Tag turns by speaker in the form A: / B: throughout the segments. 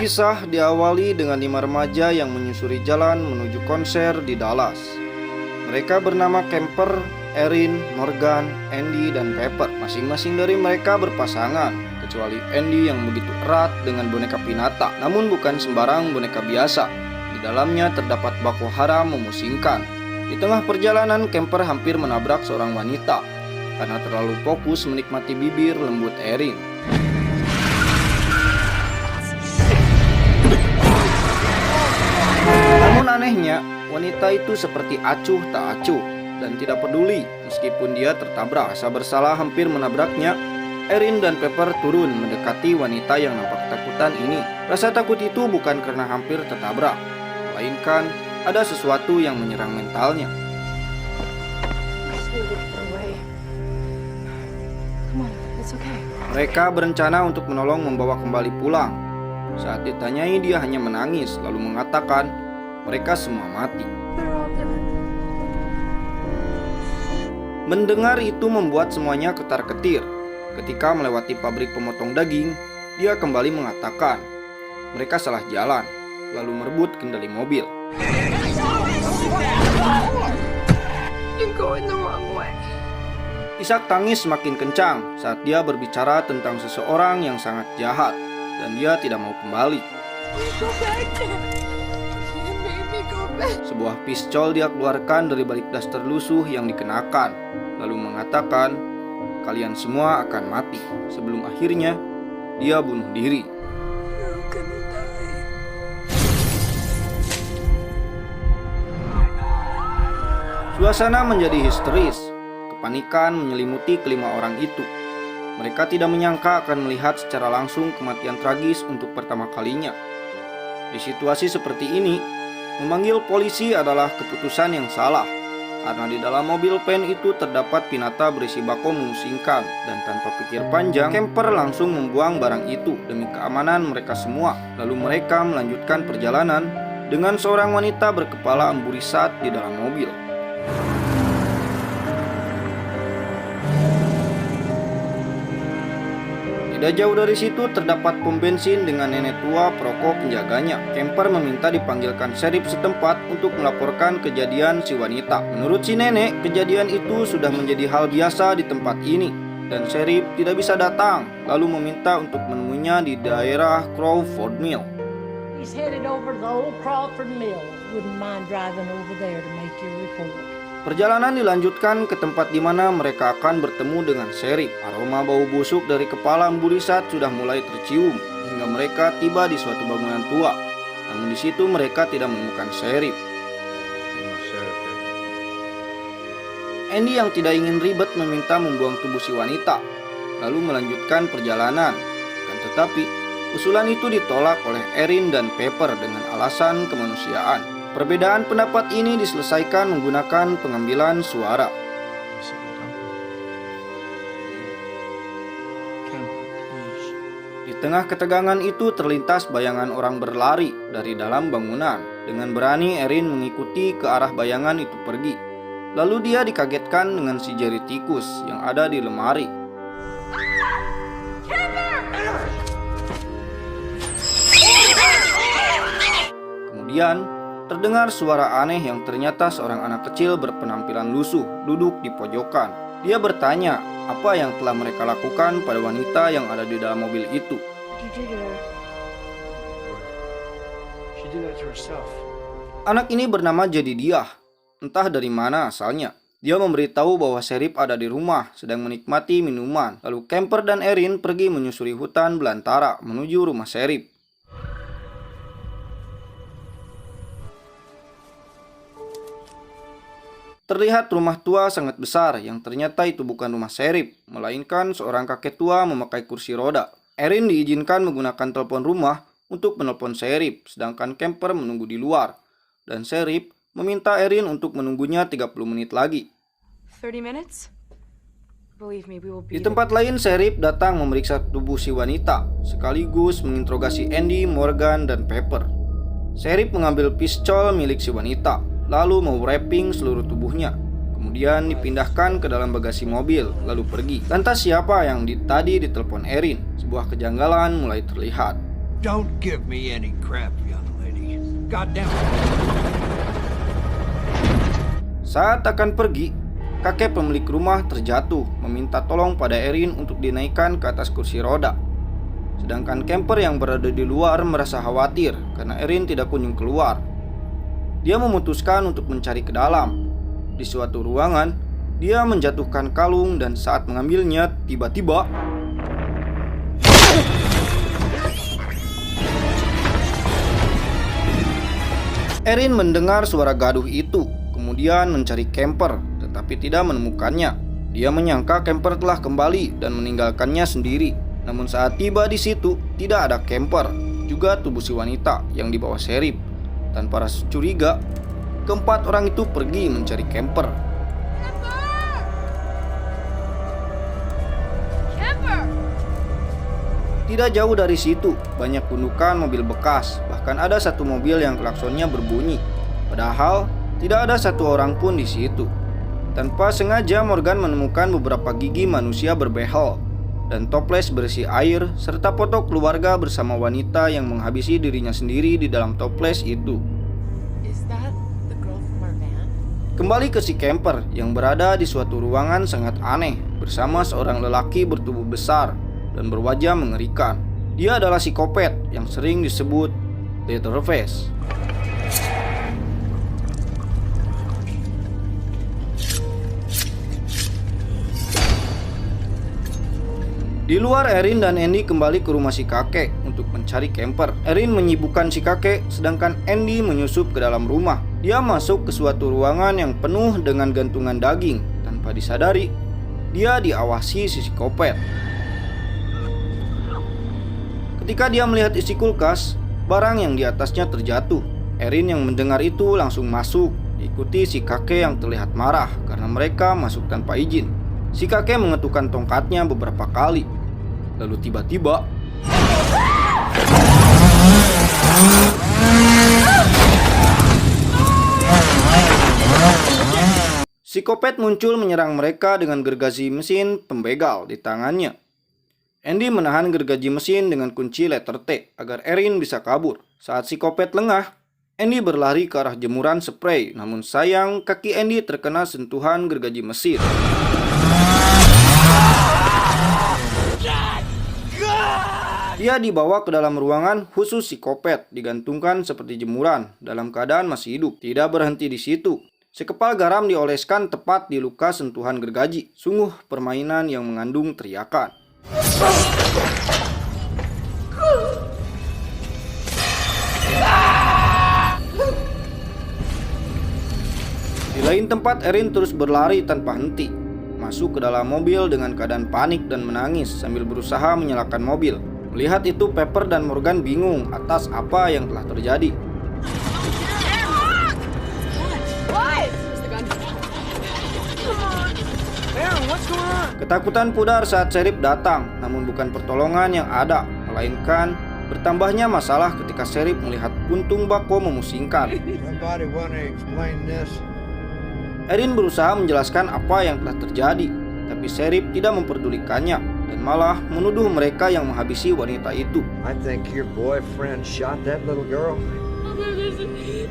A: Kisah diawali dengan 5 remaja yang menyusuri jalan menuju konser di Dallas. Mereka bernama Kemper, Erin, Morgan, Andy, dan Pepper. Masing-masing dari mereka berpasangan, kecuali Andy yang begitu erat dengan boneka Pinata. Namun bukan sembarang boneka biasa. Di dalamnya terdapat baku haram memusingkan. Di tengah perjalanan, Kemper hampir menabrak seorang wanita karena terlalu fokus menikmati bibir lembut Erin. Namun anehnya, wanita itu seperti acuh tak acuh dan tidak peduli meskipun dia tertabrak. Rasa bersalah hampir menabraknya. Erin dan Pepper turun mendekati wanita yang nampak ketakutan ini. Rasa takut itu bukan karena hampir tertabrak, melainkan ada sesuatu yang menyerang mentalnya. Mereka berencana untuk menolong membawa kembali pulang. Saat ditanyai, dia hanya menangis lalu mengatakan mereka semua mati. Mendengar itu membuat semuanya ketar-ketir. Ketika melewati pabrik pemotong daging, dia kembali mengatakan mereka salah jalan, lalu merebut kendali mobil. Isak tangis semakin kencang saat dia berbicara tentang seseorang yang sangat jahat dan dia tidak mau kembali. Sebuah pistol dia keluarkan dari balik daster lusuh yang dikenakan, lalu mengatakan, "Kalian semua akan mati." Sebelum akhirnya dia bunuh diri. Suasana menjadi histeris. Kepanikan menyelimuti kelima orang itu. Mereka tidak menyangka akan melihat secara langsung kematian tragis untuk pertama kalinya. Di situasi seperti ini, memanggil polisi adalah keputusan yang salah, karena di dalam mobil van itu terdapat Pinata berisi bako memusingkan, dan tanpa pikir panjang, Kemper langsung membuang barang itu demi keamanan mereka semua. Lalu mereka melanjutkan perjalanan dengan seorang wanita berkepala amburisat di dalam mobil. Tidak jauh dari situ terdapat pom bensin dengan nenek tua perokok penjaganya. Kemper meminta dipanggilkan sheriff setempat untuk melaporkan kejadian si wanita. Menurut si nenek, kejadian itu sudah menjadi hal biasa di tempat ini dan sheriff tidak bisa datang, lalu meminta untuk menemuinya di daerah Crawford Mill.
B: He's headed over to the old Crawford Mill. Wouldn't mind driving over there to make your report.
A: Perjalanan dilanjutkan ke tempat di mana mereka akan bertemu dengan sheriff. Aroma bau busuk dari kepala amburisat sudah mulai tercium hingga mereka tiba di suatu bangunan tua. Namun di situ mereka tidak menemukan sheriff. Andy yang tidak ingin ribet meminta membuang tubuh si wanita, lalu melanjutkan perjalanan. Kan tetapi, usulan itu ditolak oleh Erin dan Pepper dengan alasan kemanusiaan. Perbedaan pendapat ini diselesaikan menggunakan pengambilan suara. Di tengah ketegangan itu terlintas bayangan orang berlari dari dalam bangunan. Dengan berani Erin mengikuti ke arah bayangan itu pergi. Lalu dia dikagetkan dengan si jari tikus yang ada di lemari. Kemudian terdengar suara aneh yang ternyata seorang anak kecil berpenampilan lusuh duduk di pojokan. Dia bertanya apa yang telah mereka lakukan pada wanita yang ada di dalam mobil itu. Anak ini bernama Jedidiah. Entah dari mana asalnya. Dia memberitahu bahwa sheriff ada di rumah sedang menikmati minuman. Lalu Kemper dan Erin pergi menyusuri hutan belantara menuju rumah sheriff. Terlihat rumah tua sangat besar yang ternyata itu bukan rumah sheriff, melainkan seorang kakek tua memakai kursi roda. Erin diizinkan menggunakan telepon rumah untuk menelpon sheriff, sedangkan Kemper menunggu di luar. Dan sheriff meminta Erin untuk menunggunya 30 menit lagi.
C: 30 minutes?
A: Di tempat lain, sheriff datang memeriksa tubuh si wanita, sekaligus menginterogasi Andy, Morgan, dan Pepper. Sheriff mengambil pistol milik si wanita, lalu mewrapping seluruh tubuhnya. Kemudian dipindahkan ke dalam bagasi mobil, lalu pergi. Lantas siapa yang tadi ditelepon Erin? Sebuah kejanggalan mulai terlihat.
C: Don't give me any crap, young lady. Goddamn.
A: Saat akan pergi, kakek pemilik rumah terjatuh meminta tolong pada Erin untuk dinaikkan ke atas kursi roda. Sedangkan camper yang berada di luar merasa khawatir karena Erin tidak kunjung keluar. Dia memutuskan untuk mencari ke dalam. Di suatu ruangan, dia menjatuhkan kalung dan saat mengambilnya, tiba-tiba Erin mendengar suara gaduh itu, kemudian mencari camper, tetapi tidak menemukannya. Dia menyangka camper telah kembali dan meninggalkannya sendiri. Namun saat tiba di situ, tidak ada camper, juga tubuh si wanita yang dibawa Sheriff. Tanpa rasa curiga, keempat orang itu pergi mencari camper. Tidak jauh dari situ, banyak gundukan mobil bekas. Bahkan ada satu mobil yang klaksonnya berbunyi. Padahal, tidak ada satu orang pun di situ. Tanpa sengaja, Morgan menemukan beberapa gigi manusia berbehel dan toples berisi air, serta foto keluarga bersama wanita yang menghabisi dirinya sendiri di dalam toples itu. Kembali ke si camper yang berada di suatu ruangan sangat aneh bersama seorang lelaki bertubuh besar dan berwajah mengerikan. Dia adalah psikopat yang sering disebut Leatherface. Di luar, Erin dan Andy kembali ke rumah si kakek untuk mencari camper. Erin menyibukkan si kakek, sedangkan Andy menyusup ke dalam rumah. Dia masuk ke suatu ruangan yang penuh dengan gantungan daging. Tanpa disadari, dia diawasi si psikopat. Ketika dia melihat isi kulkas, barang yang di atasnya terjatuh. Erin yang mendengar itu langsung masuk, diikuti si kakek yang terlihat marah karena mereka masuk tanpa izin. Si kakek mengetukkan tongkatnya beberapa kali. Lalu tiba-tiba psikopat muncul menyerang mereka dengan gergaji mesin pembegal di tangannya. Andy menahan gergaji mesin dengan kunci letter T agar Erin bisa kabur. Saat psikopat lengah, Andy berlari ke arah jemuran spray. Namun sayang, kaki Andy terkena sentuhan gergaji mesin. Dia dibawa ke dalam ruangan khusus psikopat, digantungkan seperti jemuran dalam keadaan masih hidup. Tidak berhenti di situ. Sekepal garam dioleskan tepat di luka sentuhan gergaji. Sungguh permainan yang mengandung teriakan. Di lain tempat, Erin terus berlari tanpa henti, masuk ke dalam mobil dengan keadaan panik dan menangis sambil berusaha menyalakan mobil. Melihat itu, Pepper dan Morgan bingung atas apa yang telah terjadi. Ketakutan pudar saat Sheriff datang, namun bukan pertolongan yang ada, melainkan bertambahnya masalah ketika Sheriff melihat puntung bako memusingkan. Erin berusaha menjelaskan apa yang telah terjadi, tapi Sheriff tidak memperdulikannya dan malah menuduh mereka yang menghabisi wanita itu.
C: I think your boyfriend shot that little girl.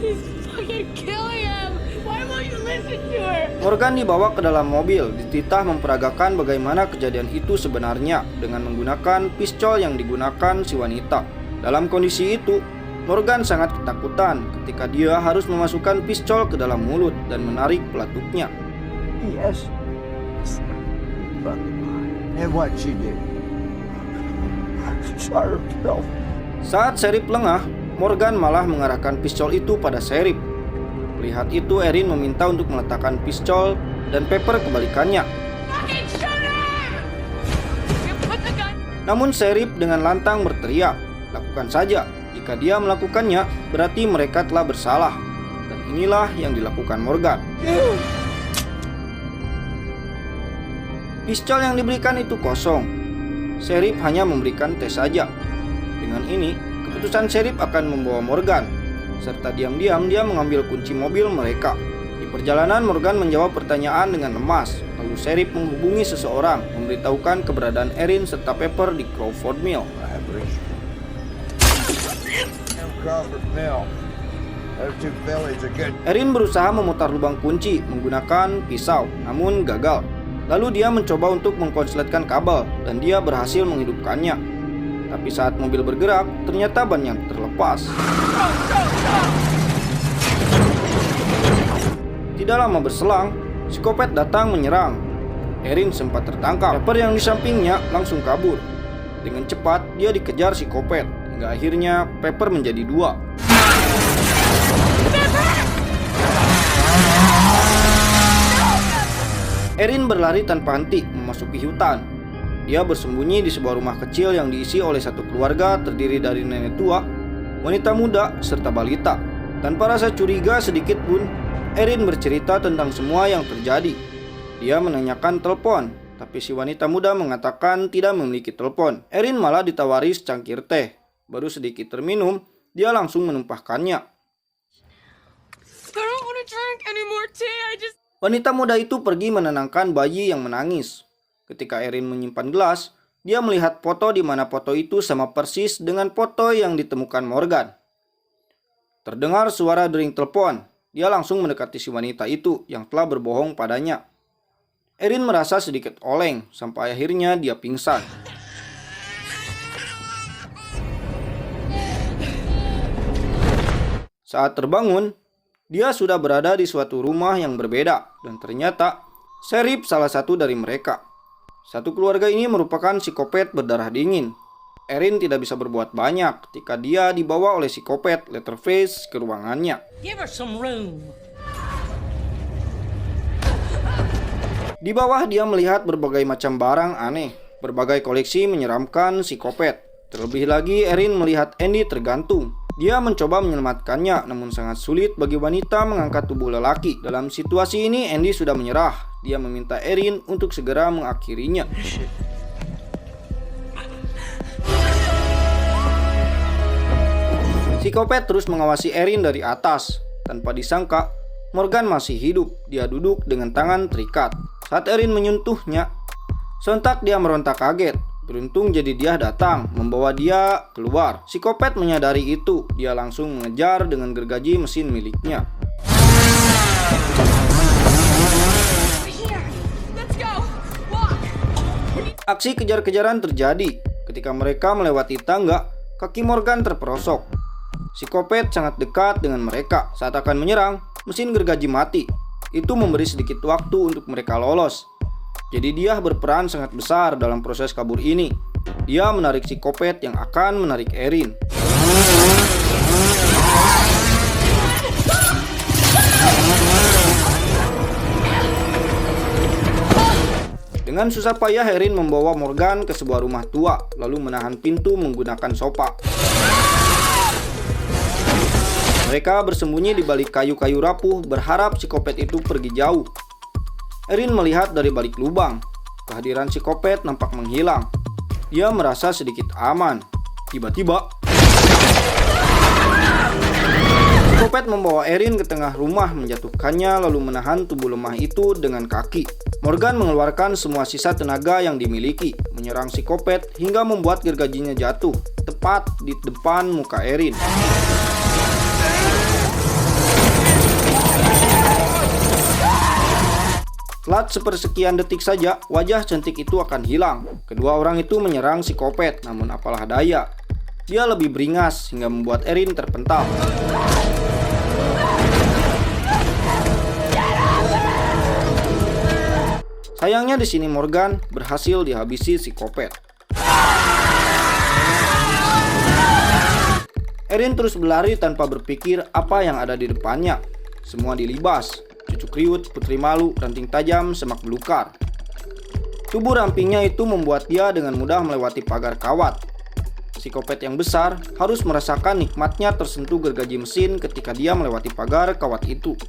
B: He's fucking killing him. Why won't you listen to her?
A: Morgan dibawa ke dalam mobil, dititah memperagakan bagaimana kejadian itu sebenarnya dengan menggunakan pistol yang digunakan si wanita. Dalam kondisi itu, Morgan sangat ketakutan ketika dia harus memasukkan pistol ke dalam mulut dan menarik pelatuknya.
C: Yes. And what she did? Shot herself.
A: Saat Sheriff lengah, Morgan malah mengarahkan pistol itu pada Sheriff. Melihat itu, Erin meminta untuk meletakkan pistol dan Pepper kebalikannya. Namun Sheriff dengan lantang berteriak, "Lakukan saja. Jika dia melakukannya, berarti mereka telah bersalah." Dan inilah yang dilakukan Morgan. Pistol yang diberikan itu kosong. Sheriff hanya memberikan tes saja. Dengan ini, keputusan Sheriff akan membawa Morgan, serta diam-diam dia mengambil kunci mobil mereka. Di perjalanan, Morgan menjawab pertanyaan dengan lemas. Lalu Sheriff menghubungi seseorang, memberitahukan keberadaan Erin serta Pepper di Crawford Mill.
C: Crawford Mill. Those two fellas are good.
A: Erin berusaha memutar lubang kunci menggunakan pisau, namun gagal. Lalu dia mencoba untuk mengkonsletkan kabel, dan dia berhasil menghidupkannya. Tapi saat mobil bergerak, ternyata bannya terlepas. Tidak lama berselang, psikopat datang menyerang. Erin sempat tertangkap. Pepper yang di sampingnya langsung kabur. Dengan cepat, dia dikejar psikopat, hingga akhirnya Pepper menjadi dua. Erin berlari tanpa henti memasuki hutan. Dia bersembunyi di sebuah rumah kecil yang diisi oleh satu keluarga terdiri dari nenek tua, wanita muda, serta balita. Tanpa rasa curiga sedikit pun, Erin bercerita tentang semua yang terjadi. Dia menanyakan telepon, tapi si wanita muda mengatakan tidak memiliki telepon. Erin malah ditawari secangkir teh. Baru sedikit terminum, dia langsung menumpahkannya.
D: I don't want to drink any more tea.
A: Wanita muda itu pergi menenangkan bayi yang menangis. Ketika Erin menyimpan gelas, dia melihat foto di mana foto itu sama persis dengan foto yang ditemukan Morgan. Terdengar suara dering telepon. Dia langsung mendekati si wanita itu yang telah berbohong padanya. Erin merasa sedikit oleng sampai akhirnya dia pingsan. Saat terbangun, dia sudah berada di suatu rumah yang berbeda dan ternyata Sheriff salah satu dari mereka. Satu keluarga ini merupakan psikopat berdarah dingin. Erin tidak bisa berbuat banyak ketika dia dibawa oleh psikopat Leatherface ke ruangannya.
B: Give her some room.
A: Di bawah dia melihat berbagai macam barang aneh, berbagai koleksi menyeramkan psikopat. Terlebih lagi Erin melihat Andy tergantung. Dia mencoba menyelamatkannya, namun sangat sulit bagi wanita mengangkat tubuh lelaki. Dalam situasi ini, Andy sudah menyerah. Dia meminta Erin untuk segera mengakhirinya. Psikopat terus mengawasi Erin dari atas. Tanpa disangka, Morgan masih hidup. Dia duduk dengan tangan terikat. Saat Erin menyentuhnya, sontak dia merontak kaget. Beruntung jadi dia datang, membawa dia keluar. Psikopat menyadari itu, dia langsung mengejar dengan gergaji mesin miliknya. Aksi kejar-kejaran terjadi. Ketika mereka melewati tangga, kaki Morgan terperosok. Psikopat sangat dekat dengan mereka. Saat akan menyerang, mesin gergaji mati. Itu memberi sedikit waktu untuk mereka lolos. Jadi dia berperan sangat besar dalam proses kabur ini. Dia menarik psikopat yang akan menarik Erin. Dengan susah payah Erin membawa Morgan ke sebuah rumah tua, lalu menahan pintu menggunakan sopa. Mereka bersembunyi di balik kayu-kayu rapuh, berharap psikopat itu pergi jauh. Erin melihat dari balik lubang. Kehadiran psikopat nampak menghilang. Dia merasa sedikit aman. Tiba-tiba, psikopat membawa Erin ke tengah rumah, menjatuhkannya lalu menahan tubuh lemah itu dengan kaki. Morgan mengeluarkan semua sisa tenaga yang dimiliki, menyerang psikopat hingga membuat gergajinya jatuh, tepat di depan muka Erin. Setelah sepersekian detik saja, wajah cantik itu akan hilang. Kedua orang itu menyerang psikopat, namun apalah daya. Dia lebih beringas hingga membuat Erin terpental. Sayangnya di sini Morgan berhasil dihabisi psikopat. Erin terus berlari tanpa berpikir apa yang ada di depannya. Semua dilibas. Cucuk riut, putri malu, ranting tajam, semak belukar. Tubuh rampingnya itu membuat dia dengan mudah melewati pagar kawat. Psikopat yang besar harus merasakan nikmatnya tersentuh gergaji mesin ketika dia melewati pagar kawat itu.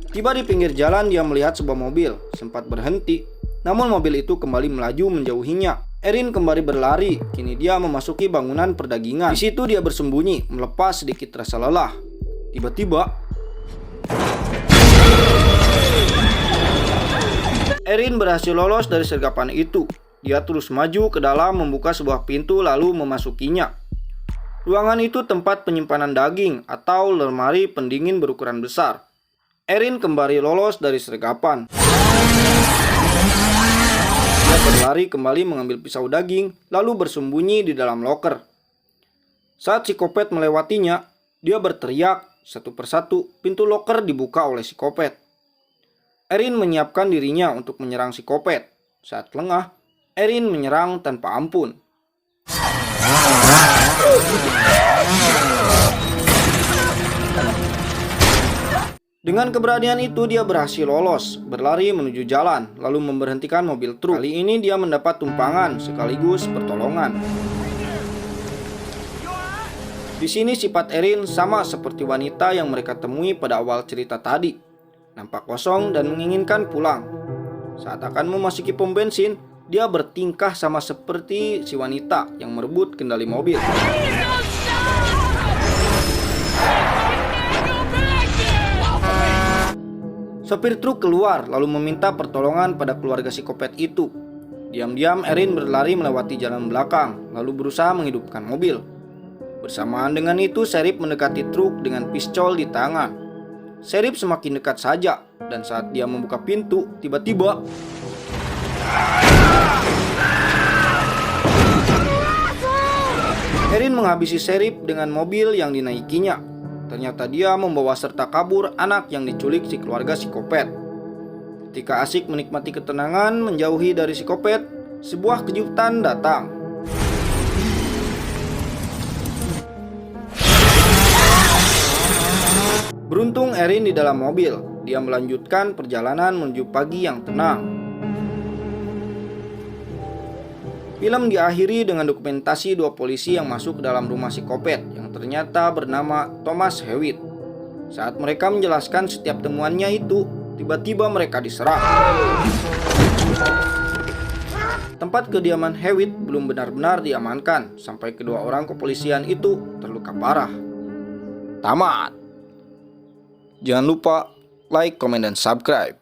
A: Tiba di pinggir jalan, dia melihat sebuah mobil, sempat berhenti, namun mobil itu kembali melaju menjauhinya. Erin kembali berlari, kini dia memasuki bangunan perdagingan. Di situ dia bersembunyi, melepas sedikit rasa lelah. Tiba-tiba, Erin berhasil lolos dari sergapan itu. Dia terus maju ke dalam, membuka sebuah pintu lalu memasukinya. Ruangan itu tempat penyimpanan daging atau lemari pendingin berukuran besar. Erin kembali lolos dari sergapan. Dia berlari kembali mengambil pisau daging, lalu bersembunyi di dalam loker. Saat psikopat melewatinya, dia berteriak. Satu persatu, pintu loker dibuka oleh psikopat. Erin menyiapkan dirinya untuk menyerang psikopat. Saat lengah, Erin menyerang tanpa ampun. Dengan keberanian itu dia berhasil lolos, berlari menuju jalan, lalu memberhentikan mobil truk. Kali ini dia mendapat tumpangan sekaligus pertolongan. Di sini sifat Erin sama seperti wanita yang mereka temui pada awal cerita tadi. Nampak kosong dan menginginkan pulang. Saat akan memasuki pom bensin, dia bertingkah sama seperti si wanita yang merebut kendali mobil. Sopir truk keluar lalu meminta pertolongan pada keluarga psikopat itu. Diam-diam Erin berlari melewati jalan belakang lalu berusaha menghidupkan mobil. Bersamaan dengan itu, Sheriff mendekati truk dengan pistol di tangan. Sheriff semakin dekat saja, dan saat dia membuka pintu, tiba-tiba Erin menghabisi Sheriff dengan mobil yang dinaikinya. Ternyata dia membawa serta kabur anak yang diculik si keluarga psikopat. Ketika asik menikmati ketenangan menjauhi dari psikopat, sebuah kejutan datang. Beruntung Erin di dalam mobil, dia melanjutkan perjalanan menuju pagi yang tenang. Film diakhiri dengan dokumentasi dua polisi yang masuk ke dalam rumah psikopat yang ternyata bernama Thomas Hewitt. Saat mereka menjelaskan setiap temuannya itu, tiba-tiba mereka diserang. Tempat kediaman Hewitt belum benar-benar diamankan sampai kedua orang kepolisian itu terluka parah. Tamat. Jangan lupa like, komen, dan subscribe.